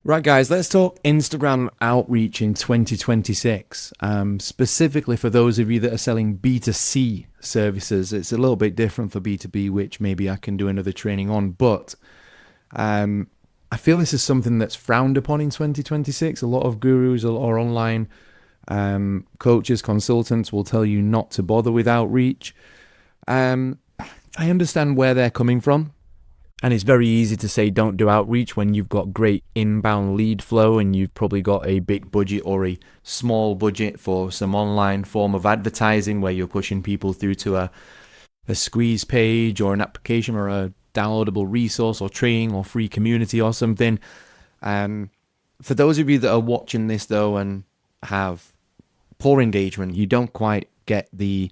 Right, guys, let's talk Instagram outreach in 2026. Specifically for those of you that are selling B2C services, it's a little bit different for B2B, which maybe I can do another training on. But um, I feel this is something that's frowned upon in 2026. A lot of gurus or online coaches, consultants will tell you not to bother with outreach. Um, I understand where they're coming from. And it's very easy to say don't do outreach when you've got great inbound lead flow and you've probably got a big budget or a small budget for some online form of advertising where you're pushing people through to a squeeze page or an application or a downloadable resource or training or free community or something. For those of you that are watching this though and have poor engagement, you don't quite get the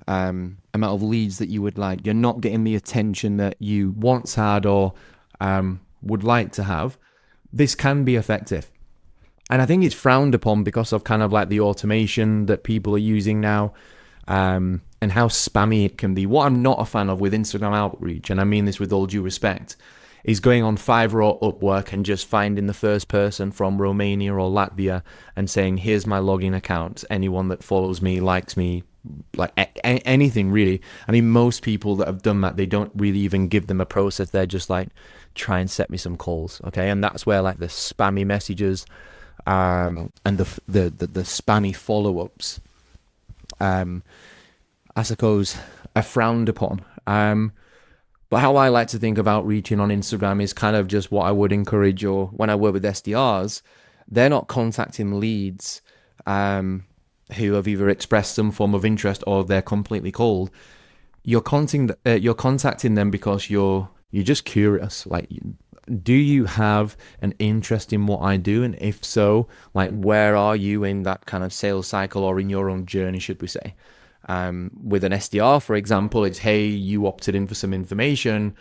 amount of leads that you would like. You're not getting the attention that you once had or would like to have. This can be effective. And I think it's frowned upon because of kind of like the automation that people are using now and how spammy it can be. What I'm not a fan of with Instagram outreach, and I mean this with all due respect, is going on Fiverr or Upwork and just finding the first person from Romania or Latvia and saying, here's my login account. Anyone that follows me, likes me, like anything really. I mean, most people that have done that, they don't really even give them a process. They're just like, try and set me some calls, okay? And that's where like the spammy messages and the spammy follow-ups, I suppose, are frowned upon. But how I like to think of outreaching on Instagram is kind of just what I would encourage, or when I work with SDRs, they're not contacting leads who have either expressed some form of interest or they're completely cold. You're contacting them because you're just curious. Like, do you have an interest in what I do? And if so, like, where are you in that kind of sales cycle or in your own journey, should we say? With an SDR, for example, it's, hey, you opted in for some information.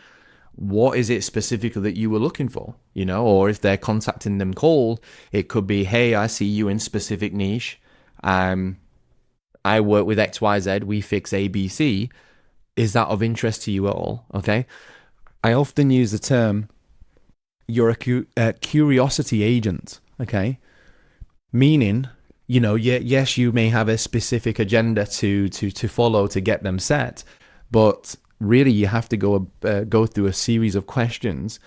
What is it specifically that you were looking for? You know, or if they're contacting them cold, it could be, hey, I see you in specific niche. I work with XYZ. We fix ABC. Is that of interest to you at all? Okay. I often use the term, you're a curiosity agent. Okay. Meaning, you know, yes, you may have a specific agenda to follow to get them set, but really you have to go through a series of questions,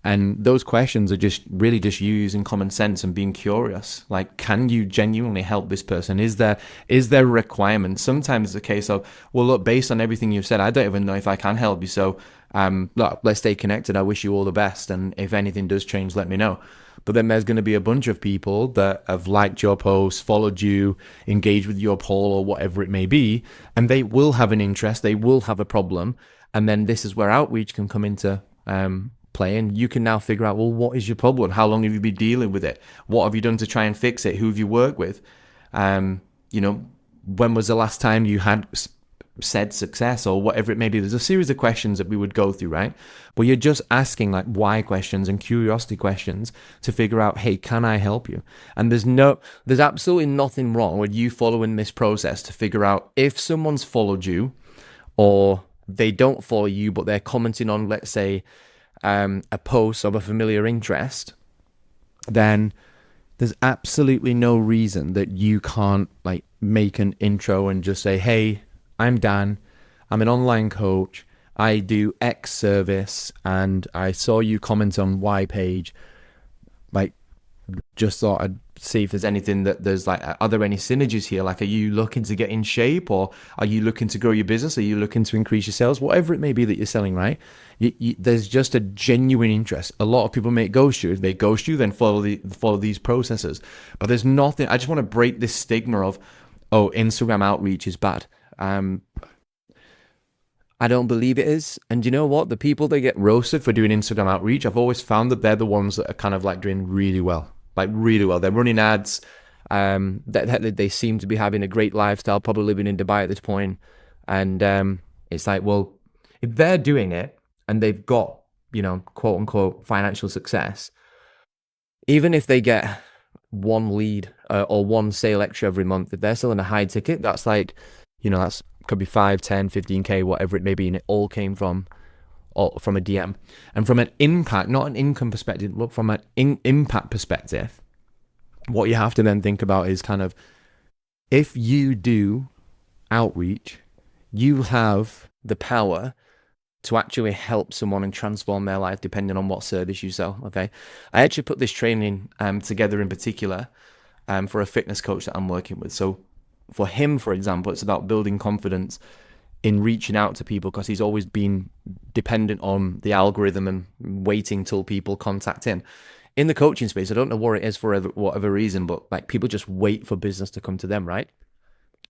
and those questions are just really just using common sense and being curious. Like, can you genuinely help this person? Is there a requirement? Sometimes it's a case of, well, look, based on everything you've said, I don't even know if I can help you. So, look, let's stay connected. I wish you all the best, and if anything does change, let me know. But then there's going to be a bunch of people that have liked your post, followed you, engaged with your poll or whatever it may be, and they will have an interest, they will have a problem. And then this is where outreach can come into play, and you can now figure out, well, what is your problem? How long have you been dealing with it? What have you done to try and fix it? Who have you worked with? You know, when was the last time you had said success or whatever it may be? There's a series of questions that we would go through, right? But you're just asking like why questions and curiosity questions to figure out, hey, can I help you? And there's absolutely nothing wrong with you following this process to figure out if someone's followed you or they don't follow you, but they're commenting on, let's say, a post of a familiar interest, then there's absolutely no reason that you can't like make an intro and just say, hey, I'm Dan, I'm an online coach, I do X service, and I saw you comment on Y page. Like, just thought I'd see if there's anything that there's like, are there any synergies here? Like, are you looking to get in shape, or are you looking to grow your business? Are you looking to increase your sales? Whatever it may be that you're selling, right? There's just a genuine interest. A lot of people may ghost you. They ghost you, then follow these processes. But there's nothing. I just want to break this stigma of, oh, Instagram outreach is bad. I don't believe it is. And you know what? The people that get roasted for doing Instagram outreach, I've always found that they're the ones that are kind of like doing really well. Like really well. They're running ads. They seem to be having a great lifestyle, probably living in Dubai at this point. And it's like, well, if they're doing it and they've got, you know, quote unquote financial success, even if they get one lead or one sale extra every month, if they're selling a high ticket, that's like, you know, that's could be 5, 10, 15K, whatever it may be, and it all came from or from a DM. And from an impact, not an income perspective, but from an impact perspective, what you have to then think about is kind of, if you do outreach, you have the power to actually help someone and transform their life depending on what service you sell. Okay, I actually put this training together in particular for a fitness coach that I'm working with. So for him, for example, it's about building confidence in reaching out to people, because he's always been dependent on the algorithm and waiting till people contact him. In the coaching space, I don't know what it is for whatever reason, but like, people just wait for business to come to them, right?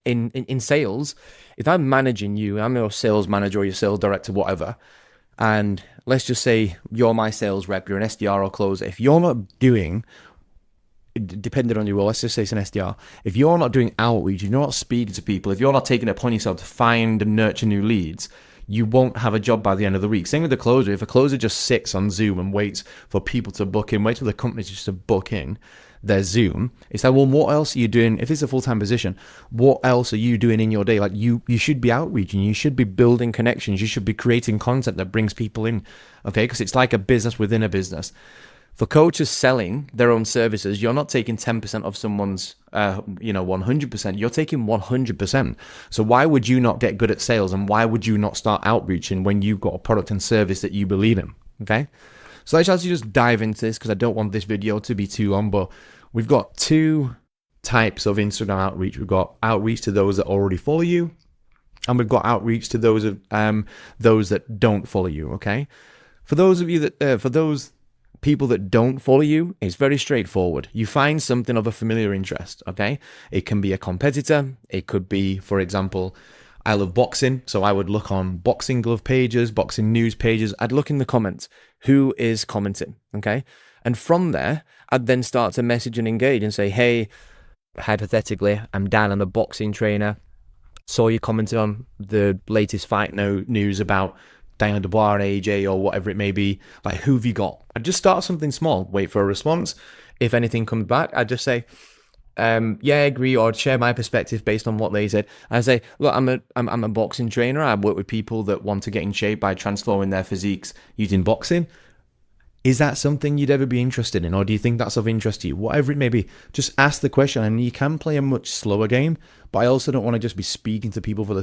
In sales, if I'm managing you, I'm your sales manager or your sales director, whatever, and let's just say you're my sales rep, you're an SDR or closer. If you're not doing, depending on your role, let's just say it's an SDR, if you're not doing outreach, if you're not speaking to people, if you're not taking it upon yourself to find and nurture new leads, you won't have a job by the end of the week. Same with the closer. If a closer just sits on Zoom and waits for people to book in, waits for the companies just to book in their Zoom, it's like, well, what else are you doing? If it's a full-time position, what else are you doing in your day? Like, you should be outreaching, you should be building connections, you should be creating content that brings people in, okay? Because it's like a business within a business. For coaches selling their own services, you're not taking 10% of someone's 100%, you're taking 100%. So why would you not get good at sales, and why would you not start outreaching when you've got a product and service that you believe in? Okay, so let's actually just dive into this, because I don't want this video to be too long. But we've got two types of Instagram outreach. We've got outreach to those that already follow you, and we've got outreach to those that don't follow you. Okay, for those of you that for those people that don't follow you, it's very straightforward. You find something of a familiar interest, okay? It can be a competitor. It could be, for example, I love boxing, so I would look on boxing glove pages, boxing news pages. I'd look in the comments. Who is commenting, okay? And from there, I'd then start to message and engage and say, hey, hypothetically, I'm Dan, I'm a boxing trainer. Saw you commented on the latest fight news about Daniel Dubois and AJ, or whatever it may be. Like, who have you got? I'd just start something small, wait for a response. If anything comes back, I'd just say, yeah, I agree, or I'd share my perspective based on what they said. I say, look, I'm a boxing trainer. I work with people that want to get in shape by transforming their physiques using boxing. Is that something you'd ever be interested in? Or do you think that's of interest to you? Whatever it may be, just ask the question. And you can play a much slower game, but I also don't want to just be speaking to people for the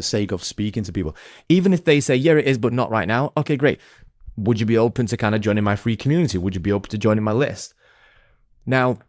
sake of speaking to people. Even if they say, yeah, it is, but not right now. Okay, great. Would you be open to kind of joining my free community? Would you be open to joining my list? Now,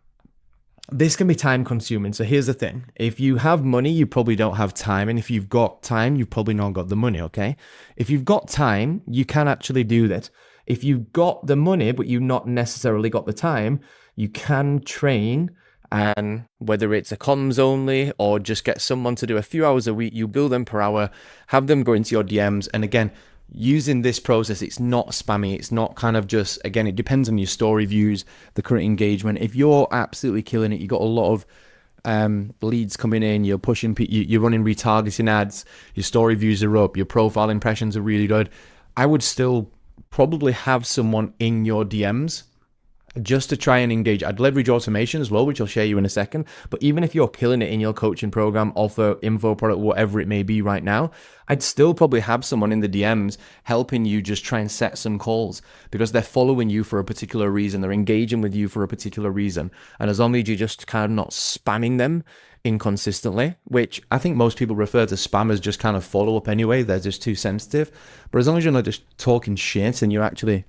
this can be time consuming. So here's the thing. If you have money, you probably don't have time. And if you've got time, you've probably not got the money, okay? If you've got time, you can actually do that. If you've got the money, but you've not necessarily got the time, you can train, and whether it's a comms only or just get someone to do a few hours a week, you bill them per hour, have them go into your DMs. And again, using this process, it's not spammy. It's not kind of just, again, it depends on your story views, the current engagement. If you're absolutely killing it, you got a lot of leads coming in, you're pushing, you're running retargeting ads, your story views are up, your profile impressions are really good, I would still probably have someone in your DMs just to try and engage. I'd leverage automation as well, which I'll share you in a second. But even if you're killing it in your coaching program, offer, info, product, whatever it may be right now, I'd still probably have someone in the DMs helping you just try and set some calls, because they're following you for a particular reason. They're engaging with you for a particular reason. And as long as you're just kind of not spamming them inconsistently, which I think most people refer to spam as just kind of follow up anyway, they're just too sensitive. But as long as you're not just talking shit and you're actually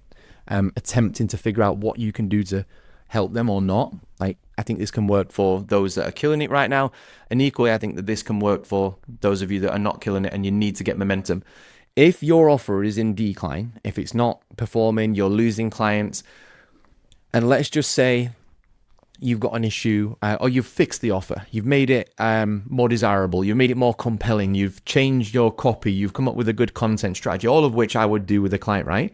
attempting to figure out what you can do to help them or not, like, I think this can work for those that are killing it right now. And equally, I think that this can work for those of you that are not killing it and you need to get momentum. If your offer is in decline, if it's not performing, you're losing clients, and let's just say you've got an issue, or you've fixed the offer, you've made it more desirable, you've made it more compelling, you've changed your copy, you've come up with a good content strategy, all of which I would do with a client, right?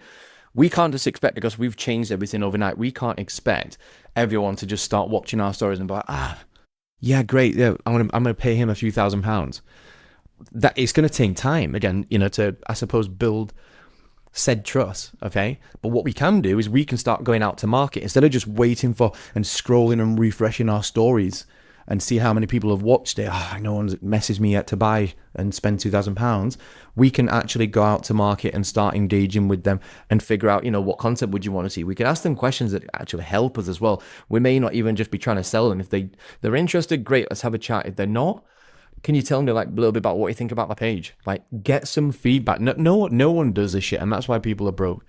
We can't just expect, because we've changed everything overnight, we can't expect everyone to just start watching our stories and be like, yeah, great, yeah, I'm gonna pay him a few £1,000s. That it's gonna take time, again, to, I suppose, build said trust, okay? But what we can do is we can start going out to market instead of just waiting for and scrolling and refreshing our stories and see how many people have watched it. Oh, no one's messaged me yet to buy and spend £2,000. We can actually go out to market and start engaging with them and figure out, what content would you want to see. We can ask them questions that actually help us as well. We may not even just be trying to sell them. If they're interested, great, let's have a chat. If they're not, can you tell me like a little bit about what you think about my page? Like, get some feedback. No one does this shit, and that's why people are broke.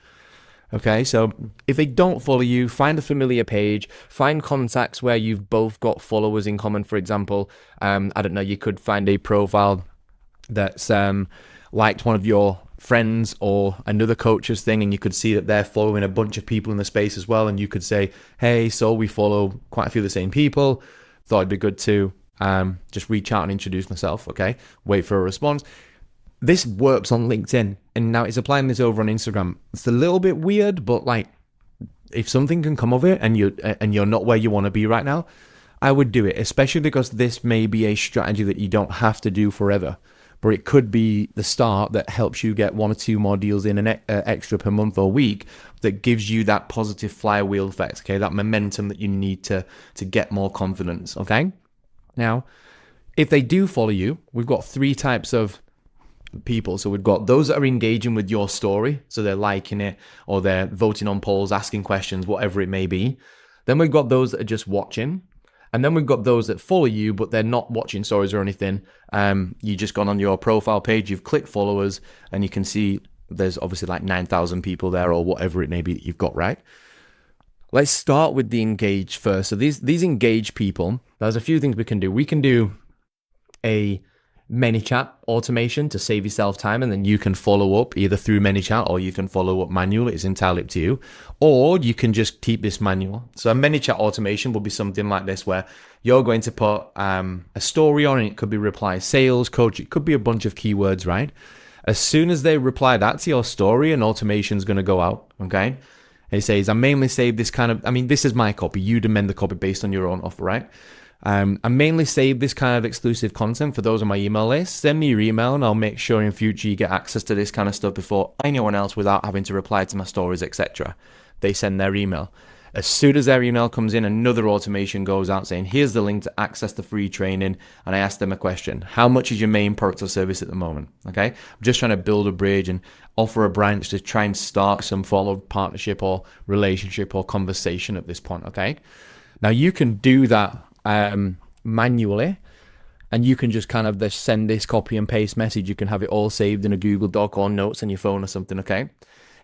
Okay, so if they don't follow you, find a familiar page, find contacts where you've both got followers in common. For example, I don't know, you could find a profile that's liked one of your friends or another coach's thing, and you could see that they're following a bunch of people in the space as well, and you could say, hey, so we follow quite a few of the same people, thought it'd be good to just reach out and introduce myself. Okay, wait for a response. This works on LinkedIn, and now it's applying this over on Instagram. It's a little bit weird, but like, if something can come of it and you're not where you want to be right now, I would do it, especially because this may be a strategy that you don't have to do forever, but it could be the start that helps you get 1 or 2 more deals in an extra per month or week that gives you that positive flywheel effect, okay, that momentum that you need to get more confidence, okay? Now, if they do follow you, we've got 3 types of people. So we've got those that are engaging with your story, so they're liking it or they're voting on polls, asking questions, whatever it may be. Then we've got those that are just watching, and then we've got those that follow you but they're not watching stories or anything. You just gone on your profile page, you've clicked followers, and you can see there's obviously like 9,000 people there or whatever it may be that you've got, right? Let's start with the engaged first. So these engaged people, there's a few things we can do. We can do a ManyChat automation to save yourself time, and then you can follow up either through ManyChat or you can follow up manually. It's entirely up to you, or you can just keep this manual. So a ManyChat automation will be something like this, where you're going to put a story on, and it could be reply sales coach, it could be a bunch of keywords, right? As soon as they reply that to your story, an automation is going to go out, okay? It says, I mainly save this kind of, this is my copy, you'd amend the copy based on your own offer, right? I mainly save this kind of exclusive content for those on my email list. Send me your email and I'll make sure in future you get access to this kind of stuff before anyone else without having to reply to my stories, etc. They send their email. As soon as their email comes in, another automation goes out saying, here's the link to access the free training. And I ask them a question. How much is your main product or service at the moment? Okay. I'm just trying to build a bridge and offer a branch to try and start some form of partnership or relationship or conversation at this point. Okay. Now you can do that manually, and you can just kind of just send this copy and paste message. You can have it all saved in a Google Doc or notes on your phone or something, okay?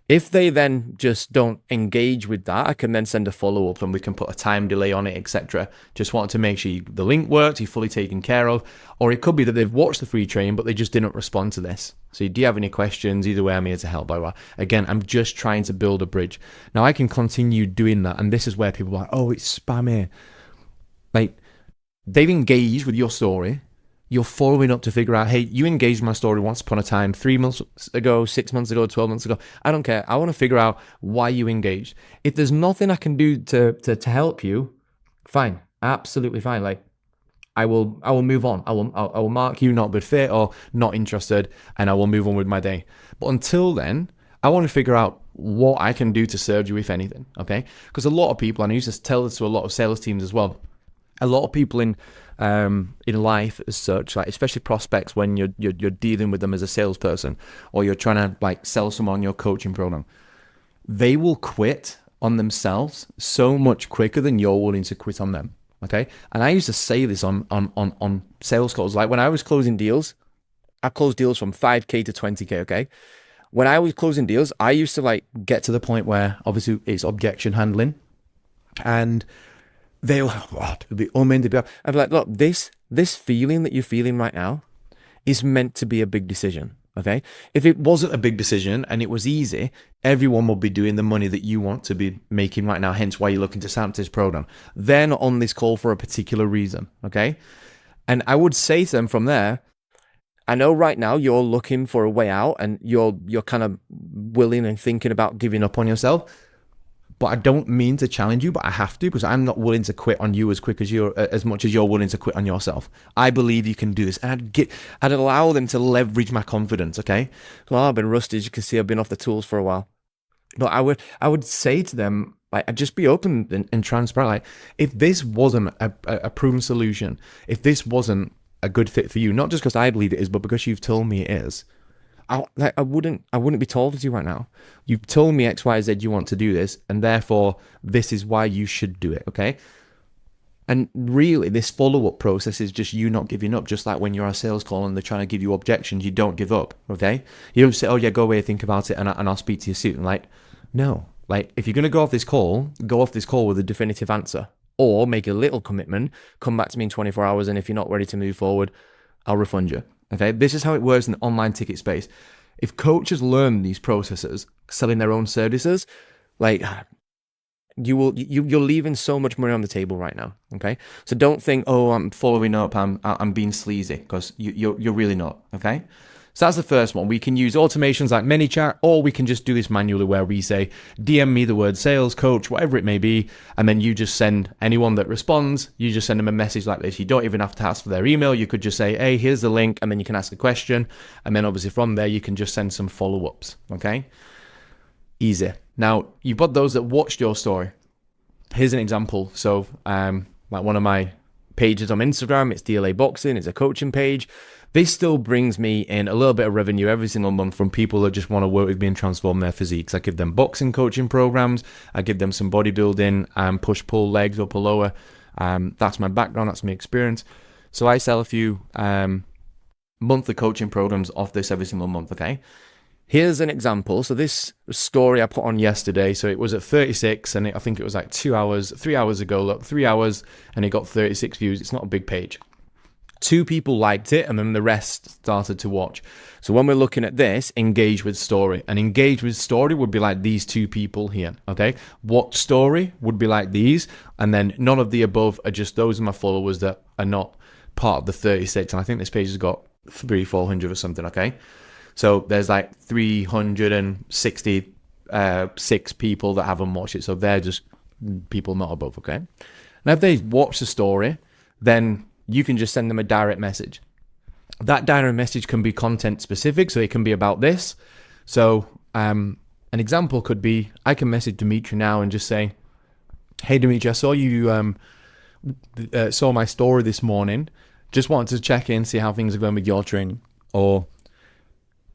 If they then just don't engage with that, I can then send a follow-up and we can put a time delay on it, etc. Just wanted to make sure the link works, you're fully taken care of. Or it could be that they've watched the free training, but they just didn't respond to this. So do you have any questions? Either way, I'm here to help. Again, I'm just trying to build a bridge. Now, I can continue doing that, and this is where people are like, oh, it's spammy. Like, they've engaged with your story. You're following up to figure out, hey, you engaged my story once upon a time, 3 months ago, 6 months ago, 12 months ago. I don't care. I want to figure out why you engaged. If there's nothing I can do to help you, fine, absolutely fine. Like, I will move on. I will mark you not good fit or not interested, and I will move on with my day. But until then, I want to figure out what I can do to serve you, if anything. Okay? Because a lot of people, and I used to tell this to a lot of sales teams as well. A lot of people in life as such, like especially prospects, when you're dealing with them as a salesperson or you're trying to like sell someone on your coaching program, they will quit on themselves so much quicker than you're willing to quit on them. Okay, and I used to say this on sales calls. Like when I was closing deals, I closed deals from 5K to 20K. Okay, when I was closing deals, I used to like get to the point where obviously it's objection handling, and they'll be I'd be like, look, this feeling that you're feeling right now is meant to be a big decision. Okay, if it wasn't a big decision and it was easy, everyone would be doing the money that you want to be making right now. Hence why you're looking to sign up to this program. They're not on this call for a particular reason. Okay, and I would say to them from there, I know right now you're looking for a way out and you're kind of willing and thinking about giving up on yourself. But I don't mean to challenge you, but I have to, because I'm not willing to quit on you as much as you're willing to quit on yourself. I believe you can do this. And I'd allow them to leverage my confidence, okay? Well, I've been rusty. As you can see, I've been off the tools for a while. But I would say to them, like, I'd just be open And transparent. Like, if this wasn't a proven solution, if this wasn't a good fit for you, not just because I believe it is, but because you've told me it is, I wouldn't be talking to you right now. you've told me X, Y, Z, you want to do this, and therefore this is why you should do it. Okay. And really, this follow-up process is just you not giving up. Just like when you're on a sales call and they're trying to give you objections, you don't give up, okay? You don't say, oh, yeah, go away, think about it, and I'll speak to you soon. Like, no. Like, if you're going to go off this call with a Definitive answer, or make a little commitment, come back to me in 24 hours, and if you're not ready to move forward, I'll refund you. okay? This is how it works in the online ticket space. If coaches learn these processes, selling their own services, Like, you're leaving so much money on the table right now, okay? So don't think, oh, I'm following up, I'm being sleazy, because you're really not, okay? So that's the first one. We can use automations like ManyChat, or we can just do this manually where we say, DM me the word sales coach, whatever it may be, and then you just send anyone that responds, you just send them a message like this. You don't even have to ask for their email. You could just say, hey, here's the link, and then you can ask a question, and then obviously from there, you can just send some follow-ups, okay? Easy. Now, you've got those that watched your story. Here's an example. So, like one of my pages on Instagram, it's DLA Boxing, it's a coaching page. This still brings me in a little bit of revenue every single month from people that just want to work with me and transform their physiques. I give them boxing coaching programs. I give them some bodybuilding, push-pull legs, upper lower. That's my background. That's my experience. So I sell a few monthly coaching programs off this every single month, okay? Here's an example. So this story I put on yesterday. So it was at 36, and I think it was like 3 hours ago. Look, 3 hours, and it got 36 views. It's not a big page. 2 people liked it, and then the rest started to watch. So when we're looking at this, engage with story. And engage with story would be like these 2 people here, okay? What story would be like these, and then none of the above are just those of my followers that are not part of the 36. And I think this page has got 300-400 or something, okay? So there's like 366 people that haven't watched it. So they're just people not above, okay? Now, if they watch the story, then you can just send them a direct message. That direct message can be content specific, so it can be about this. So an example could be, I can message Dimitri now and just say, hey, Dimitri, I saw you saw my story this morning. Just wanted to check in, see how things are going with your training. Or,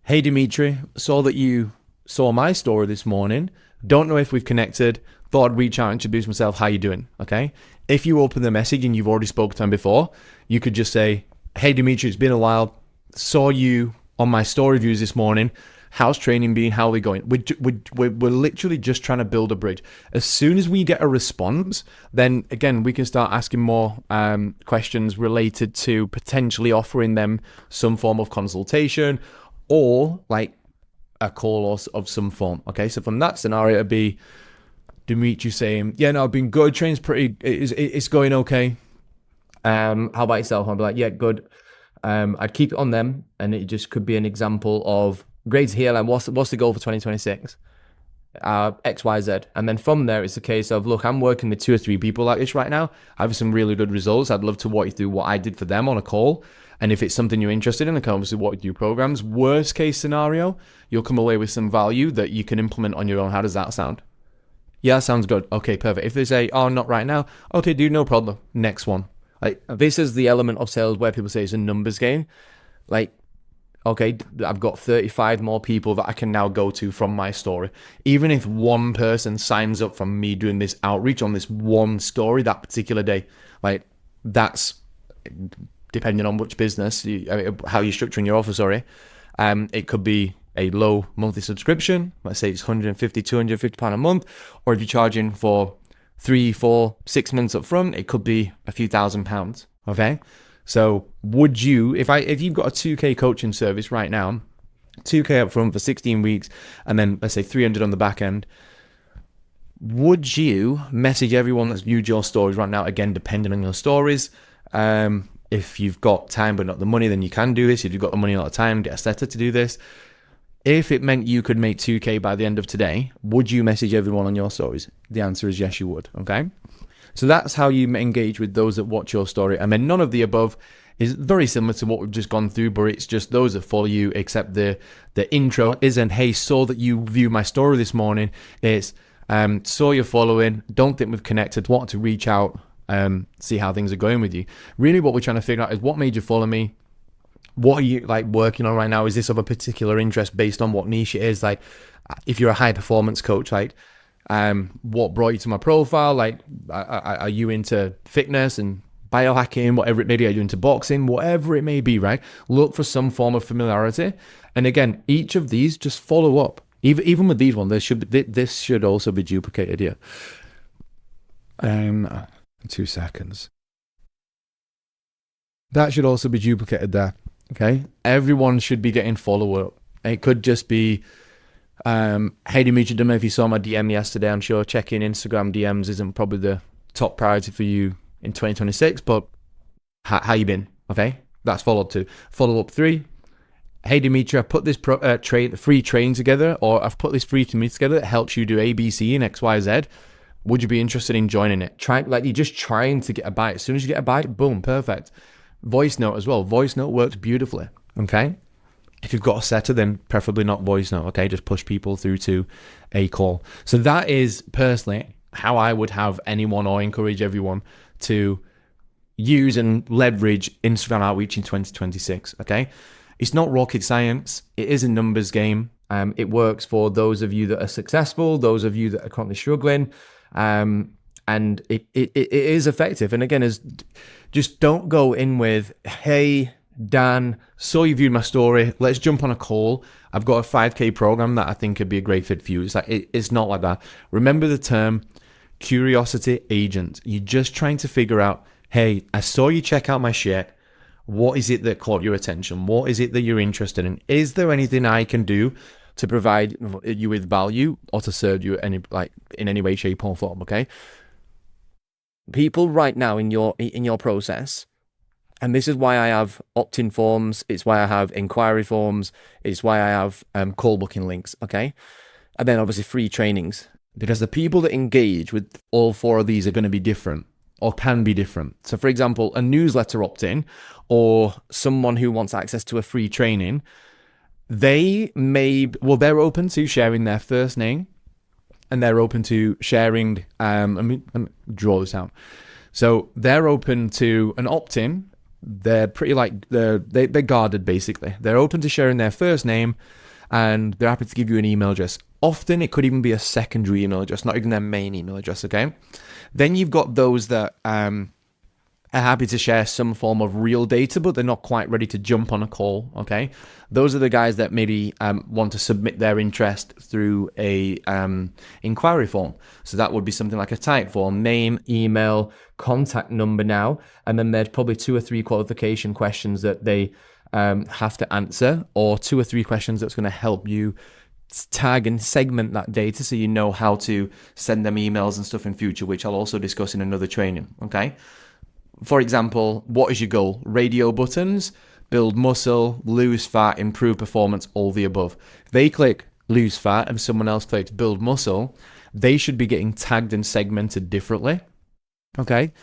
hey, Dimitri, saw that you saw my story this morning. Don't know if we've connected. Thought I'd reach out and introduce myself. How you doing? Okay. If you open the message and you've already spoken to them before, you could just say, hey, Dimitri, it's been a while. Saw you on my story views this morning. How's training been? How are we going? We're literally just trying to build a bridge. As soon as we get a response, then again, we can start asking more questions related to potentially offering them some form of consultation, or like a call of some form. Okay, so from that scenario, it'd be Dimitri saying, yeah, no, I've been good. Training's it's going okay. How about yourself? I'd be like, yeah, good. I'd keep it on them, and it just could be an example of grades here. Like, what's the goal for 2026? X, Y, Z. And then from there, it's a case of, look, I'm working with 2 or 3 people like this right now. I have some really good results. I'd love to walk you through what I did for them on a call. And if it's something you're interested in, I can obviously walk you through programs. Worst case scenario, you'll come away with some value that you can implement on your own. How does that sound? Yeah, sounds good. Okay, perfect. If they say, oh, not right now, okay, dude, no problem. Next one. Like, this is the element of sales where people say it's a numbers game. Like, okay, I've got 35 more people that I can now go to from my story. Even if one person signs up from me doing this outreach on this one story that particular day, like, that's depending on which business, how you're structuring your offer, it could be a low monthly subscription. Let's say it's 150, 250 pound a month. Or if you're charging for 3, 4, 6 months up front, it could be a few £1,000s. Okay. So would you, if you've got a 2K coaching service right now, 2K up front for 16 weeks, and then let's say 300 on the back end, would you message everyone that's viewed your stories right now? Again, depending on your stories. If you've got time but not the money, then you can do this. If you've got the money not the time, get a setter to do this. If it meant you could make 2K by the end of today, would you message everyone on your stories? The answer is yes, you would. Okay. So that's how you engage with those that watch your story. And then none of the above is very similar to what we've just gone through, but it's just those that follow you, except the intro isn't, hey, saw that you viewed my story this morning. It's saw you're following, don't think we've connected, want to reach out, see how things are going with you. Really what we're trying to figure out is what made you follow me? What are you like working on right now? Is this of a particular interest based on what niche it is? Like if you're a high performance coach, like what brought you to my profile? Like are you into fitness and biohacking, whatever it may be? Are you into boxing? Whatever it may be, right? Look for some form of familiarity. And again, each of these, just follow up. Even with these ones, this should also be duplicated here. 2 seconds. That should also be duplicated there. Okay, everyone should be getting follow-up. It could just be, hey Dimitri, don't know if you saw my DM yesterday. I'm sure checking Instagram DMs isn't probably the top priority for you in 2026, but how you been? Okay, that's follow-up 2. Follow-up 3, hey Dimitri, I put this free training together, or I've put this free to me together that helps you do A, B, C, and X, Y, Z. Would you be interested in joining it? You're just trying to get a bite. As soon as you get a bite, boom, perfect. Voice note as well. Voice note works beautifully. Okay. If you've got a setter, then preferably not voice note. Okay. Just push people through to a call. So that is personally how I would have anyone or encourage everyone to use and leverage Instagram outreach in 2026. Okay. It's not rocket science. It is a numbers game. It works for those of you that are successful, those of you that are currently struggling. And it is effective. And again, just don't go in with, hey, Dan, saw you viewed my story. Let's jump on a call. I've got a 5K program that I think could be a great fit for you. It's like, it's not like that. Remember the term curiosity agent. You're just trying to figure out, hey, I saw you check out my shit. What is it that caught your attention? What is it that you're interested in? Is there anything I can do to provide you with value or to serve you in any way, shape, or form? Okay. People right now in your process, and this is why I have opt-in forms, it's why I have inquiry forms, it's why I have call booking links, okay? And then obviously free trainings, because the people that engage with all 4 of these are going to be different or can be different. So for example, a newsletter opt-in or someone who wants access to a free training, they're open to sharing their first name, and they're open to sharing, let me draw this out. So they're open to an opt-in. They're pretty they're guarded basically. They're open to sharing their first name, and they're happy to give you an email address. Often it could even be a secondary email address, not even their main email address, okay? Then you've got those that are happy to share some form of real data, but they're not quite ready to jump on a call, okay? Those are the guys that maybe want to submit their interest through a inquiry form. So that would be something like a type form, name, email, contact number now, and then there's probably 2 or 3 qualification questions that they have to answer, or 2 or 3 questions that's going to help you tag and segment that data so you know how to send them emails and stuff in future, which I'll also discuss in another training, okay? For example, what is your goal? Radio buttons, build muscle, lose fat, improve performance, all the above. If they click lose fat and someone else clicks build muscle, they should be getting tagged and segmented differently. Okay?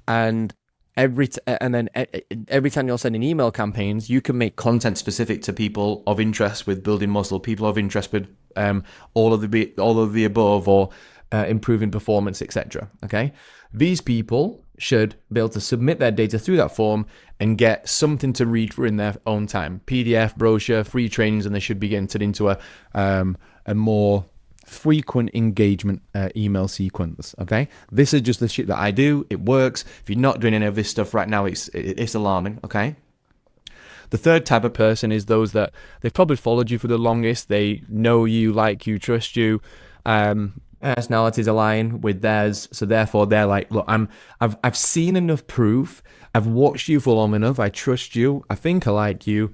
And every time you're sending email campaigns, you can make content specific to people of interest with building muscle, people of interest with all of the above, or improving performance, etc. Okay? These people should be able to submit their data through that form and get something to read for in their own time. PDF, brochure, free trainings, and they should be entered into a more frequent engagement email sequence. Okay, this is just the shit that I do. It works. If you're not doing any of this stuff right now, it's alarming. Okay. The third type of person is those that they've probably followed you for the longest. They know you, like you, trust you. Personalities align with theirs, so therefore they're like, look, I've seen enough proof. I've watched you for long enough. I trust you. I think I like you.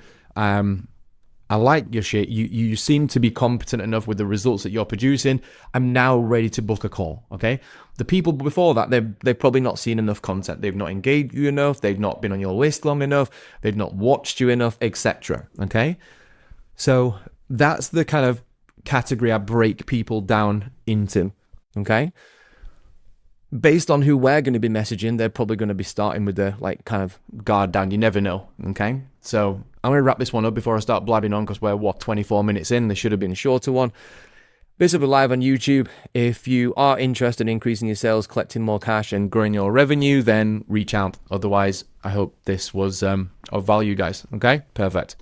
I like your shit. You seem to be competent enough with the results that you're producing. I'm now ready to book a call. Okay. The people before that, they've probably not seen enough content. They've not engaged you enough. They've not been on your list long enough. They've not watched you enough, etc. Okay. So that's the kind of category I break people down into. Okay. based on who we're going to be messaging, they're probably going to be starting with the like kind of Guard down. You never know. Okay. So I'm going to wrap this one up before I start blabbing on, because we're 24 minutes in. This should have been a shorter one. Bit live on YouTube. If you are interested in increasing your sales, collecting more cash, and growing your revenue, then reach out. Otherwise, I hope this was of value, guys. Okay, perfect.